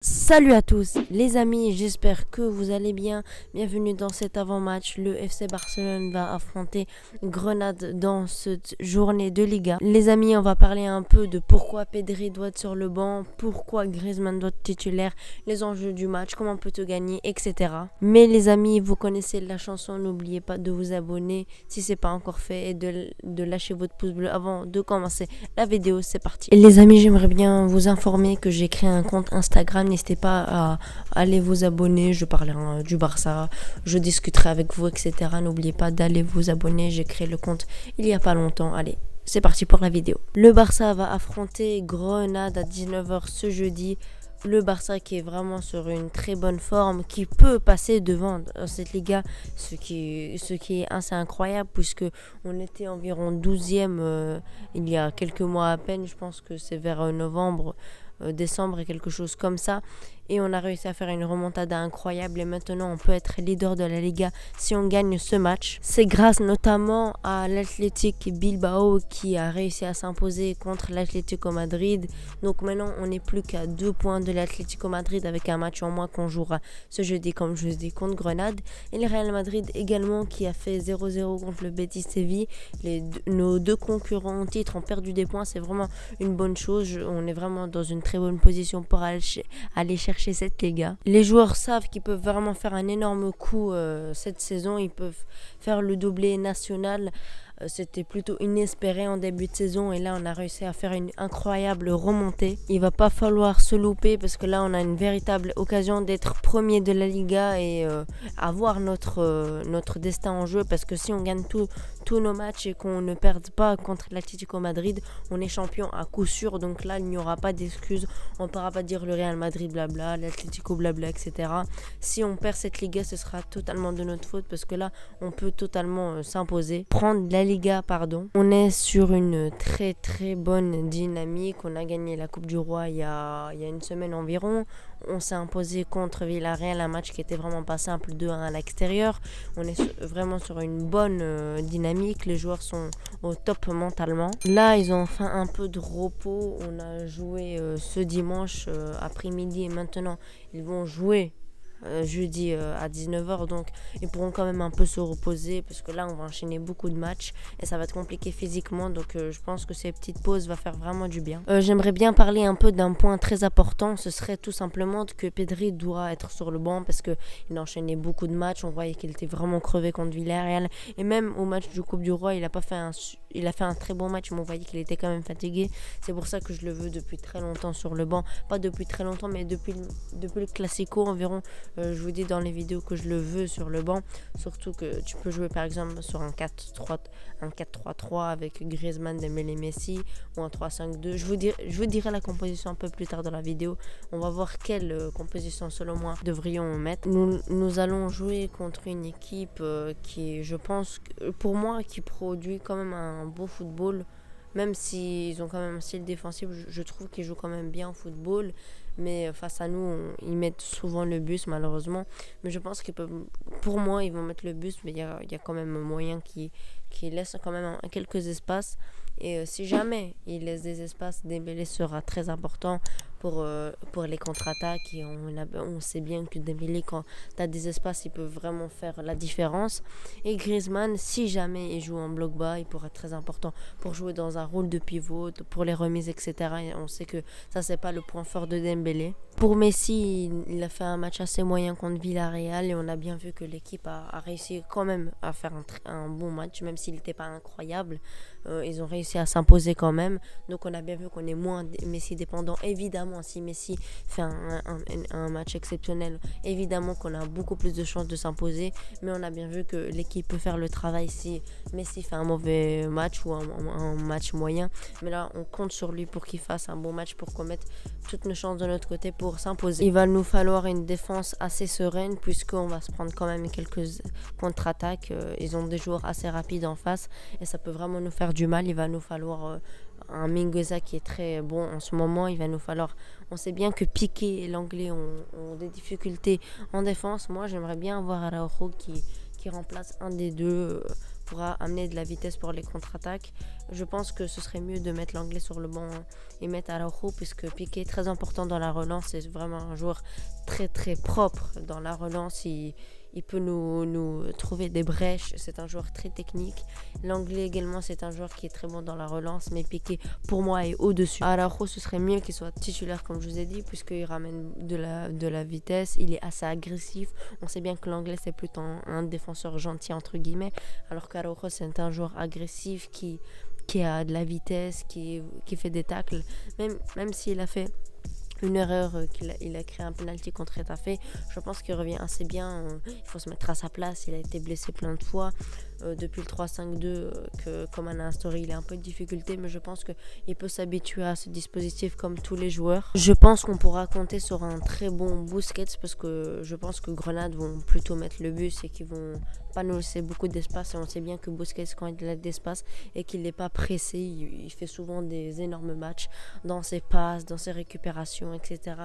Salut à tous les amis, j'espère que vous allez bien. Bienvenue dans cet avant-match. Le FC Barcelone va affronter Grenade dans cette journée de Liga. Les amis, on va parler un peu de pourquoi Pedri doit être sur le banc, pourquoi Griezmann doit être titulaire, les enjeux du match, comment peut-on gagner, etc. Mais les amis, vous connaissez la chanson, n'oubliez pas de vous abonner si c'est pas encore fait et de lâcher votre pouce bleu avant de commencer la vidéo. C'est parti. Et les amis, j'aimerais bien vous informer que j'ai créé un compte Instagram. N'hésitez pas à aller vous abonner, je parlerai du Barça, je discuterai avec vous, etc. N'oubliez pas d'aller vous abonner, j'ai créé le compte il y a pas longtemps. Allez, c'est parti pour la vidéo. Le Barça va affronter Grenade à 19h ce jeudi. Le Barça qui est vraiment sur une très bonne forme, qui peut passer devant cette Liga, ce qui est assez incroyable puisque on était environ 12e il y a quelques mois à peine, je pense que c'est vers novembre, décembre et quelque chose comme ça. Et on a réussi à faire une remontada incroyable et maintenant on peut être leader de la Liga si on gagne ce match. C'est grâce notamment à l'Athletic Bilbao qui a réussi à s'imposer contre l'Atlético Madrid. Donc maintenant on n'est plus qu'à 2 points de l'Atlético Madrid avec un match en moins qu'on jouera ce jeudi comme je vous dis contre Grenade. Et le Real Madrid également qui a fait 0-0 contre le Betis Séville. Nos deux concurrents en titre ont perdu des points, c'est vraiment une bonne chose. On est vraiment dans une très bonne position pour aller chercher cette Liga. Les joueurs savent qu'ils peuvent vraiment faire un énorme coup cette saison. Ils peuvent faire le doublé national. C'était plutôt inespéré en début de saison et là on a réussi à faire une incroyable remontée. Il va pas falloir se louper parce que là on a une véritable occasion d'être premier de la Liga et avoir notre destin en jeu, parce que si on gagne tous nos matchs et qu'on ne perde pas contre l'Atlético Madrid, on est champion à coup sûr. Donc là il n'y aura pas d'excuses, on ne pourra pas dire le Real Madrid blabla, l'Atlético blabla, etc. Si on perd cette Liga, ce sera totalement de notre faute parce que là on peut totalement s'imposer, prendre la Liga, pardon. On est sur une très très bonne dynamique. On a gagné la Coupe du Roi il y a une semaine environ. On s'est imposé contre Villarreal, un match qui était vraiment pas simple, 2-1 à l'extérieur. On est vraiment sur une bonne dynamique. Les joueurs sont au top mentalement. Là, ils ont enfin un peu de repos. On a joué ce dimanche après-midi et maintenant ils vont jouer jeudi à 19h, donc ils pourront quand même un peu se reposer parce que là on va enchaîner beaucoup de matchs et ça va être compliqué physiquement, donc je pense que ces petites pauses va faire vraiment du bien. J'aimerais bien parler un peu d'un point très important, ce serait tout simplement que Pedri doit être sur le banc parce que il a enchaîné beaucoup de matchs. On voyait qu'il était vraiment crevé contre Villarreal et même au match du Coupe du Roi il a fait un très bon match, mais on voyait qu'il était quand même fatigué. C'est pour ça que je le veux depuis très longtemps sur le banc, pas depuis très longtemps mais depuis le Classico environ. Je vous dis dans les vidéos que je le veux sur le banc, surtout que tu peux jouer par exemple sur un 4-3-3 avec Griezmann, Dembélé, Messi ou un 3-5-2. Je vous dirai la composition un peu plus tard dans la vidéo. On va voir quelle composition selon moi devrions mettre. Nous allons jouer contre une équipe qui, je pense, pour moi, qui produit quand même un beau football. Même s'ils ont quand même un style défensif, je trouve qu'ils jouent quand même bien au football. Mais face à nous, ils mettent souvent le bus malheureusement. Mais je pense qu'ils peuvent, pour moi, ils vont mettre le bus. Mais il y a quand même moyen qui laissent quand même quelques espaces. Et si jamais ils laissent des espaces, Dembélé sera très important pour les contre-attaques. Et on sait bien que Dembélé, quand tu as des espaces, il peut vraiment faire la différence. Et Griezmann, si jamais il joue en bloc bas, il pourra être très important pour jouer dans un rôle de pivot, pour les remises, etc. Et on sait que ça, c'est pas le point fort de Dembélé. Pour Messi, il a fait un match assez moyen contre Villarreal et on a bien vu que l'équipe a réussi quand même à faire un bon match, même s'il n'était pas incroyable. Ils ont réussi à s'imposer quand même. Donc on a bien vu qu'on est moins Messi dépendant. Évidemment, si Messi fait un match exceptionnel, évidemment qu'on a beaucoup plus de chances de s'imposer. Mais on a bien vu que l'équipe peut faire le travail si Messi fait un mauvais match ou un match moyen. Mais là, on compte sur lui pour qu'il fasse un bon match, pour qu'on mette toutes nos chances de notre côté pour s'imposer. Il va nous falloir une défense assez sereine puisqu'on va se prendre quand même quelques contre-attaques. Ils ont des joueurs assez rapides en face et ça peut vraiment nous faire du mal. Il va nous falloir un Mingueza qui est très bon en ce moment. Il va nous falloir... On sait bien que Piqué et l'Anglais ont des difficultés en défense. Moi, j'aimerais bien avoir Araujo qui remplace un des deux pourra amener de la vitesse pour les contre-attaques. Je pense que ce serait mieux de mettre l'anglais sur le banc et mettre Araujo, puisque Piqué est très important dans la relance. C'est vraiment un joueur très très propre dans la relance. Il peut nous trouver des brèches. C'est un joueur très technique. L'anglais également, c'est un joueur qui est très bon dans la relance, mais Piqué pour moi est au-dessus. Araujo, ce serait mieux qu'il soit titulaire comme je vous ai dit, puisqu'il ramène de la vitesse. Il est assez agressif. On sait bien que l'anglais c'est plutôt un défenseur gentil entre guillemets, alors qu'Araujo c'est un joueur agressif qui a de la vitesse, qui fait des tacles, même s'il a fait une erreur, il a créé un penalty contre Etafé. Je pense qu'il revient assez bien. Il faut se mettre à sa place. Il a été blessé plein de fois. Depuis le 3-5-2 que Coman a instauré, il a un peu de difficulté, mais je pense qu'il peut s'habituer à ce dispositif comme tous les joueurs. Je pense qu'on pourra compter sur un très bon Busquets, parce que je pense que Grenade vont plutôt mettre le bus et qu'ils vont pas nous laisser beaucoup d'espace. Et on sait bien que Busquets, quand il a d'espace et qu'il n'est pas pressé, il fait souvent des énormes matchs dans ses passes, dans ses récupérations, etc.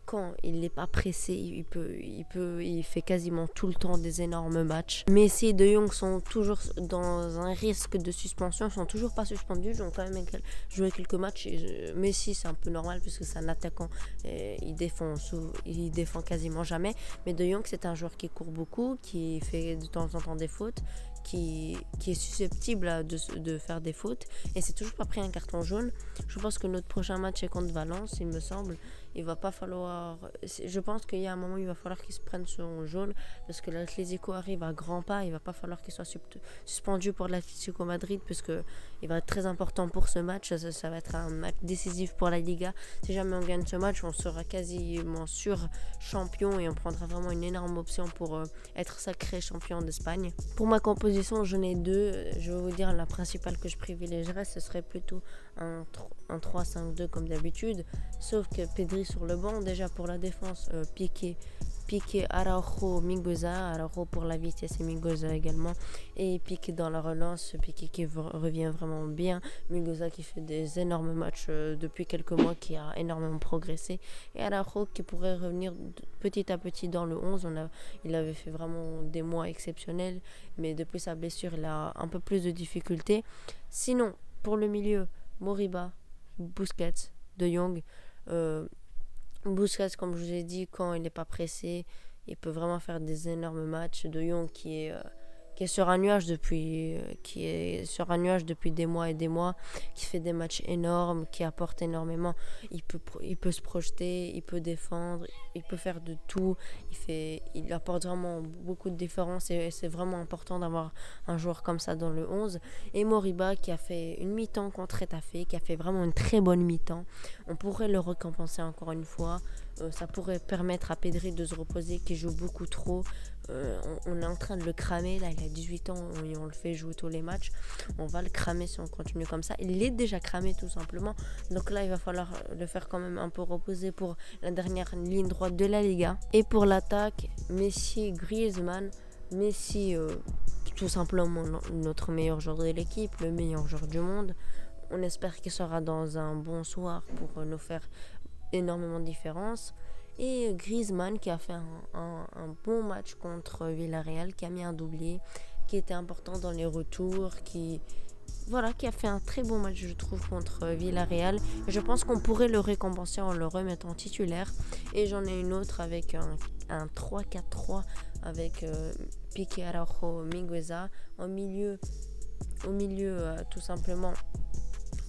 Quand il n'est pas pressé, il fait quasiment tout le temps des énormes matchs. Messi et De Jong sont toujours dans un risque de suspension, ils sont toujours pas suspendus, ils ont quand même joué quelques matchs. Messi, c'est un peu normal puisque c'est un attaquant, il défend quasiment jamais. Mais De Jong, c'est un joueur qui court beaucoup, qui fait de temps en temps des fautes, qui est susceptible de faire des fautes, et c'est toujours pas pris un carton jaune. Je pense que notre prochain match est contre Valence, il me semble. Il va pas falloir. Je pense qu'il y a un moment où il va falloir qu'il se prenne son jaune, parce que l'Atlético arrive à grands pas. Il va pas falloir qu'il soit suspendu pour l'Atlético Madrid, parce que il va être très important pour ce match. Ça va être un match décisif pour la Liga. Si jamais on gagne ce match, on sera quasiment sûr champion et on prendra vraiment une énorme option pour être sacré champion d'Espagne. Pour ma composition, j'en ai deux. Je vais vous dire la principale que je privilégierais, ce serait plutôt un 3-5-2 comme d'habitude, sauf que Pedri sur le banc. Déjà pour la défense, Piqué, Araujo, Mingueza. Araujo pour la vitesse et Mingueza également, et Piqué dans la relance, Piqué qui revient vraiment bien, Mingueza qui fait des énormes matchs depuis quelques mois, qui a énormément progressé, et Araujo qui pourrait revenir petit à petit dans le 11. Il avait fait vraiment des mois exceptionnels, mais depuis sa blessure il a un peu plus de difficultés. Sinon pour le milieu, Moriba, Busquets, De Jong. Busquets, comme je vous ai dit, quand il n'est pas pressé, il peut vraiment faire des énormes matchs. De Jong qui est sur un nuage depuis des mois et des mois, qui fait des matchs énormes, qui apporte énormément. Il peut se projeter, il peut défendre, il peut faire de tout. Il apporte vraiment beaucoup de différence, et c'est vraiment important d'avoir un joueur comme ça dans le 11. Et Moriba qui a fait une mi-temps contre Etafé, qui a fait vraiment une très bonne mi-temps. On pourrait le récompenser encore une fois. Ça pourrait permettre à Pedri de se reposer, qui joue beaucoup trop. On est en train de le cramer, là il a 18 ans et on le fait jouer tous les matchs. On va le cramer si on continue comme ça. Il est déjà cramé tout simplement, donc là il va falloir le faire quand même un peu reposer pour la dernière ligne droite de la Liga. Et pour l'attaque, Messi, Griezmann. Messi, tout simplement notre meilleur joueur de l'équipe, le meilleur joueur du monde. On espère qu'il sera dans un bon soir pour nous faire énormément de différence. Et Griezmann qui a fait un bon match contre Villarreal, qui a mis un doublé, qui était important dans les retours, qui a fait un très bon match je trouve contre Villarreal. Je pense qu'on pourrait le récompenser en le remettant titulaire. Et j'en ai une autre avec un 3-4-3 avec Piqué, Araujo, Mingueza. Au milieu tout simplement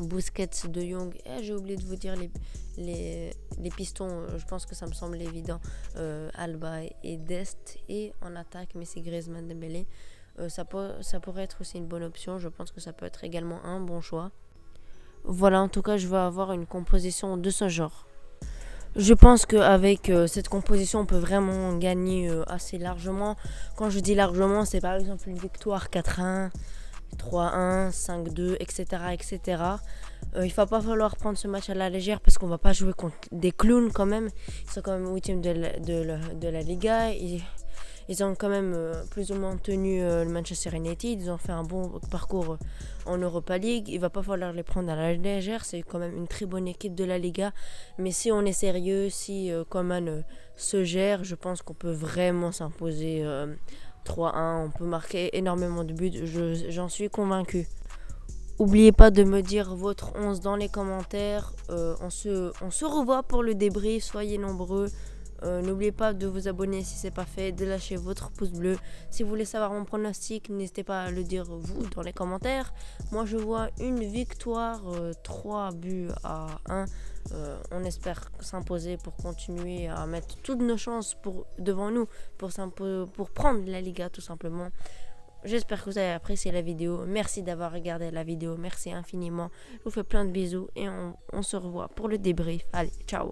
Busquets, De Jong, j'ai oublié de vous dire les pistons, je pense que ça me semble évident, Alba et Dest, et en attaque Messi, Griezmann, Dembélé. Ça pourrait être aussi une bonne option, je pense que ça peut être également un bon choix. Voilà, en tout cas je vais avoir une composition de ce genre. Je pense qu'avec cette composition on peut vraiment gagner assez largement. Quand je dis largement, c'est par exemple une victoire 4-1, 3-1, 5-2, etc. Il va pas falloir prendre ce match à la légère, parce qu'on va pas jouer contre des clowns quand même. Ils sont quand même 8e de la Liga. Ils ont quand même plus ou moins tenu le Manchester United. Ils ont fait un bon parcours en Europa League. Il va pas falloir les prendre à la légère. C'est quand même une très bonne équipe de la Liga. Mais si on est sérieux, si Coman se gère, je pense qu'on peut vraiment s'imposer 3-1, on peut marquer énormément de buts, j'en suis convaincu. N'oubliez pas de me dire votre 11 dans les commentaires. On se revoit pour le débrief, soyez nombreux. N'oubliez pas de vous abonner si ce n'est pas fait, de lâcher votre pouce bleu. Si vous voulez savoir mon pronostic, n'hésitez pas à le dire vous dans les commentaires. Moi je vois une victoire, 3-1. On espère s'imposer pour continuer à mettre toutes nos chances devant nous pour prendre la Liga tout simplement. J'espère que vous avez apprécié la vidéo. Merci d'avoir regardé la vidéo. Merci infiniment. Je vous fais plein de bisous et on se revoit pour le débrief. Allez, ciao.